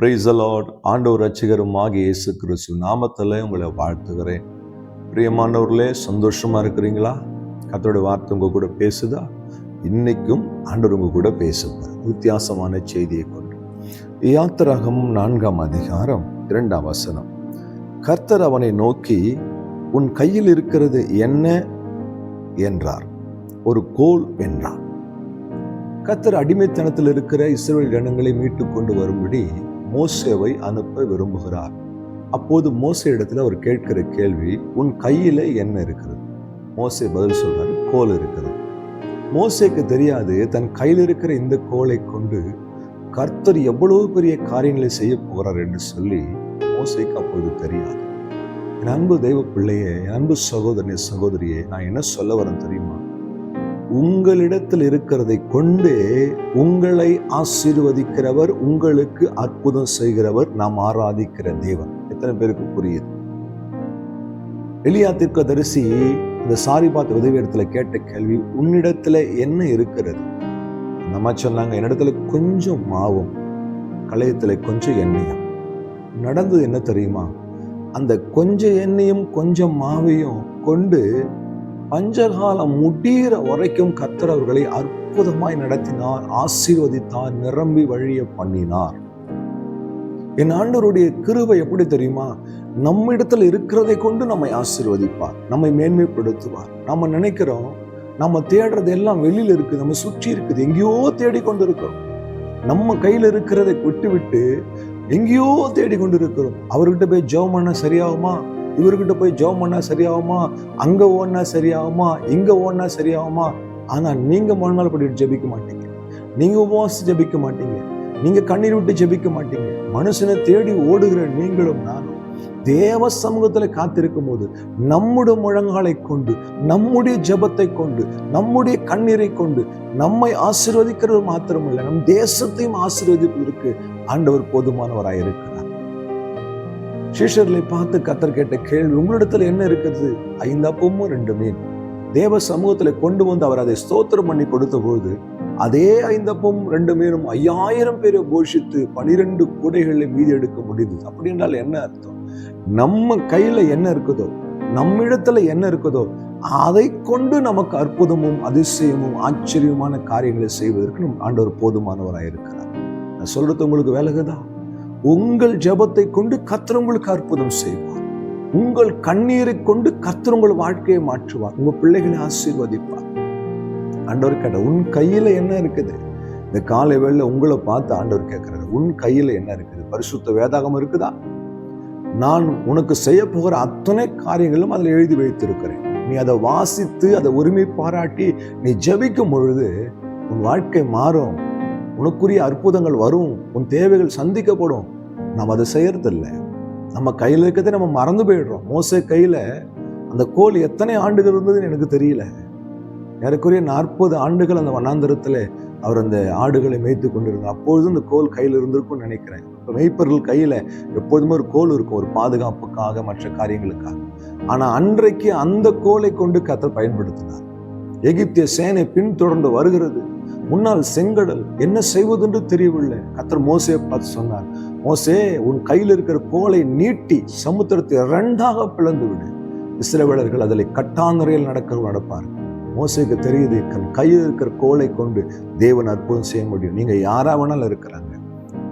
Praise the Lord. ஆண்டவர் ரட்சகருமாகிய இயேசு கிறிஸ்து நாமத்தில் உங்களை வாழ்த்துகிறேன். பிரியமானவர்களே, சந்தோஷமா இருக்கிறீங்களா? கர்த்தருடைய வார்த்தை உங்க கூட பேசுதா? இன்னைக்கும் ஆண்டவர் உங்க கூட பேசுவார் வித்தியாசமான செய்தியை கொண்டு. யாத்திராகமம் 4ஆம் அதிகாரம் 2ஆம் வசனம். கர்த்தர் அவனை நோக்கி, உன் கையில் இருக்கிறது என்ன என்றார். ஒரு கோல் என்றார். கர்த்தர் அடிமைத்தனத்தில் இருக்கிற இஸ்ரவேல் ஜனங்களை மீட்டு கொண்டு வரும்படி மோசேவை அனுப்ப விரும்புகிறார். அப்போது மோசே இடத்துல அவர் கேட்கிற கேள்வி, உன் கையில என்ன இருக்கிறது? மோசே பதில் சொல்றாரு, கோல் இருக்கிறது. மோசேக்கு தெரியாது தன் கையில் இருக்கிற இந்த கோலை கொண்டு கர்த்தர் எவ்வளவு பெரிய காரியங்களை செய்ய போகிறார் என்று சொல்லி மோசேக்கு அப்போது தெரியாது. என் அன்பு தெய்வ பிள்ளையே, என் அன்பு சகோதரனே சகோதரியே, நான் என்ன சொல்ல வரேன் தெரியுமா? உங்களிடத்தில் இருக்கிறதை கொண்டு உங்களை ஆசீர்வதிக்கிறவர், உங்களுக்கு அற்புதம் செய்கிறவர், நாம் ஆராதிக்கிற தேவன். எத்தனை பேருக்கு புரியுது? எலியா தீர்க்கதரிசி இந்த சாரிபாத் உதவியிடத்துல கேட்ட கேள்வி, உன்னிடத்துல என்ன இருக்கிறது? நம்ம சொன்னாங்க, என்னிடத்துல கொஞ்சம் மாவும் களையத்துல கொஞ்சம் எண்ணெயும். நடந்தது என்ன தெரியுமா? அந்த கொஞ்சம் எண்ணெயும் கொஞ்சம் மாவையும் கொண்டு பஞ்சகாலம் முடிகிற வரைக்கும் கர்த்தர் அவர்களை அற்புதமாய் நடத்தினார், ஆசீர்வதித்தார், நிரம்பி வழிய பண்ணினார். என் ஆண்டவருடைய கிருபை எப்படி தெரியுமா? நம்மிடத்தில் இருக்கிறதை கொண்டு நம்மை ஆசீர்வதிப்பார், நம்மை மேன்மைப்படுத்துவார். நம்ம நினைக்கிறோம் நம்ம தேடுறது எல்லாம் வெளியில இருக்குது, நம்ம சுற்றி இருக்குது, எங்கேயோ தேடிக்கொண்டு இருக்கிறோம். நம்ம கையில இருக்கிறதை விட்டு விட்டு எங்கேயோ தேடிக்கொண்டு இருக்கிறோம். அவர்கிட்ட போய் ஜெபம் பண்ண சரியாகுமா? இவர்கிட்ட போய் ஜெபம் பண்ணா சரியாகுமா? அங்க ஓடினா சரியாகுமா? இங்க ஓடினா சரியாகுமா? ஆனா நீங்க மறுநாள் படிட்டு ஜெபிக்க மாட்டீங்க, நீங்க உபவாசி ஜெபிக்க மாட்டீங்க, நீங்க கண்ணீர் விட்டு ஜெபிக்க மாட்டீங்க. மனுஷனை தேடி ஓடுகிற நீங்களும் நானும் தேவ சமூகத்துல காத்திருக்கும் போது நம்முடைய முழங்காலை கொண்டு, நம்முடைய ஜெபத்தை கொண்டு, நம்முடைய கண்ணீரை கொண்டு நம்மை ஆசீர்வதிக்கிறது மாத்திரமல்ல, நம் தேசத்தையும் ஆசீர்வதிப்பதற்கு ஆண்டவர் போதுமானவராய் இருக்கிறார். சீஷர்களை பார்த்து கர்த்தர் கேட்ட கேள்வி, உங்களிடத்துல என்ன இருக்கிறது? 5 அப்பமும் 2 மீன். தேவ சமூகத்துல கொண்டு வந்து அவர் அதை ஸ்தோத்திரம் பண்ணி கொடுத்த பொழுது அதே 5 அப்பமும் 2 மீனும் 5000 பேரை போஷித்து 12 கூடைகளை மீதி எடுக்க முடியுது. அப்படி என்றால் என்ன அர்த்தம்? நம்ம கையில என்ன இருக்குதோ, நம்மிடத்துல என்ன இருக்குதோ, அதை கொண்டு நமக்கு அற்புதமும் அதிசயமும் ஆச்சரியமான காரியங்களை செய்வதற்கு நம் ஆண்டவர் போதுமானவராக இருக்கிறார். நான் சொல்றது உங்களுக்கு விலகுதா? உங்கள் ஜெபத்தை கொண்டு கர்த்தர் உங்களுக்கு அற்புதம் செய்வார். உங்கள் கண்ணீரை கொண்டு கர்த்தர் உங்கள் வாழ்க்கையை மாற்றுவார், உங்க பிள்ளைகளை ஆசீர்வதிப்பார். ஆண்டவர் கேட்ட, உன் கையில என்ன இருக்குது? இந்த காலை வேளையில உங்களை பார்த்து ஆண்டவர் கேட்கிறாரு, உன் கையில என்ன இருக்குது? பரிசுத்த வேதாகம் இருக்குதா? நான் உனக்கு செய்ய போகிற அத்தனை காரியங்களும் அதில் எழுதி வைத்திருக்கிறேன். நீ அதை வாசித்து அதை உரிமை பாராட்டி நீ ஜெபிக்கும் பொழுது உன் வாழ்க்கை மாறும், உனக்குரிய அற்புதங்கள் வரும், உன் தேவைகள் சந்திக்கப்படும். நம்ம அதை செய்யறதில்லை. நம்ம கையில் இருக்கிறதே நம்ம மறந்து போயிடுறோம். மோசே கையில அந்த கோல் எத்தனை ஆண்டுகள் இருந்ததுன்னு எனக்கு தெரியல. ஏறக்குறைய 40 ஆண்டுகள் அந்த வனாந்தரத்துல அவர் அந்த ஆடுகளை மேய்த்து கொண்டிருந்தார். அப்பொழுதும் இந்த கோல் கையில் இருந்திருக்கும்னு நினைக்கிறேன். இப்போ மெய்ப்பர்கள் கையில எப்போதுமே ஒரு கோல் இருக்கும், ஒரு பாதுகாப்புக்காக, மற்ற காரியங்களுக்காக. ஆனா அன்றைக்கு அந்த கோலை கொண்டு கர்த்தர் பயன்படுத்தினார். எகிப்திய சேனை பின்தொடர்ந்து வருகிறது. முன்னால் செங்கடல், என்ன செய்வதென்று தெரியவில்லை. கர்த்தர் மோசேயை பார்த்து சொன்னார், மோசே, உன் கையில் இருக்கிற கோலை நீட்டி சமுத்திரத்தை 2ஆக பிளந்து விடு. இஸ்ரவேலர்கள் அதில் கட்டாந்தரையில் நடப்பார். மோசேக்கு தெரியுது, கையில் இருக்கிற கோலை கொண்டு தேவன் அற்புதம் செய்ய முடியும். நீங்க யாரா வேணாலும் இருக்கிறாங்க,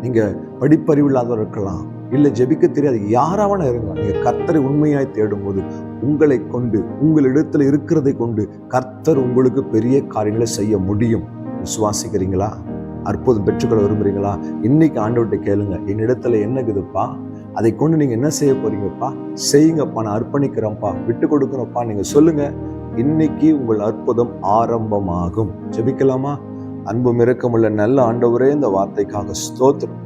நீங்க படிப்பறிவு இல்லாதவர் இருக்கலாம், இல்லை ஜெபிக்க தெரியாது, யாராவன இருக்கலாம். நீங்க கர்த்தரை உண்மையாய் தேடும் போது உங்களை கொண்டு, உங்களிடத்துல இருக்கிறதை கொண்டு கர்த்தர் உங்களுக்கு பெரிய காரியங்களை செய்ய முடியும். விசுவாசிக்கிறீங்களா? அற்புதம் பெற்றுக்கொள்ள விரும்புறீங்களா? இன்னைக்கு ஆண்டவர்கிட்ட கேளுங்க, என்னிடத்துல என்ன இருக்குதுப்பா, அதை கொண்டு நீங்க என்ன செய்ய போறீங்கப்பா? செய்யுங்கப்பா, நான் அர்ப்பணிக்கிறேன்ப்பா, விட்டு கொடுக்குறோம்ப்பா, நீங்க சொல்லுங்க. இன்னைக்கு உங்கள் அற்புதம் ஆரம்பமாகும். ஜெபிக்கலாமா? அன்பும் இரக்கமுள்ள நல்ல ஆண்டவரே, இந்த வார்த்தைக்காக ஸ்தோத்திரம்.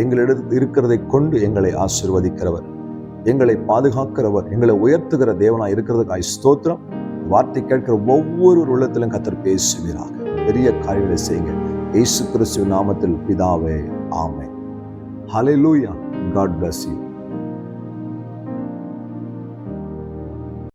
எங்களிடத்தில் இருக்கிறதை கொண்டு எங்களை ஆசீர்வதிக்கிறவர், எங்களை பாதுகாக்கிறவர், எங்களை உயர்த்துகிற தேவனா இருக்கிறதுக்காக ஸ்தோத்திரம். வார்த்தை கேட்கிற ஒவ்வொரு உள்ளத்திலும் கர்த்தர் பேசுகிறார். பெரிய காரியங்களை செய்யுங்க. இயேசு கிறிஸ்துவின் நாமத்தில் பிதாவே, ஆமென். ஹல்லேலூயா. God bless you.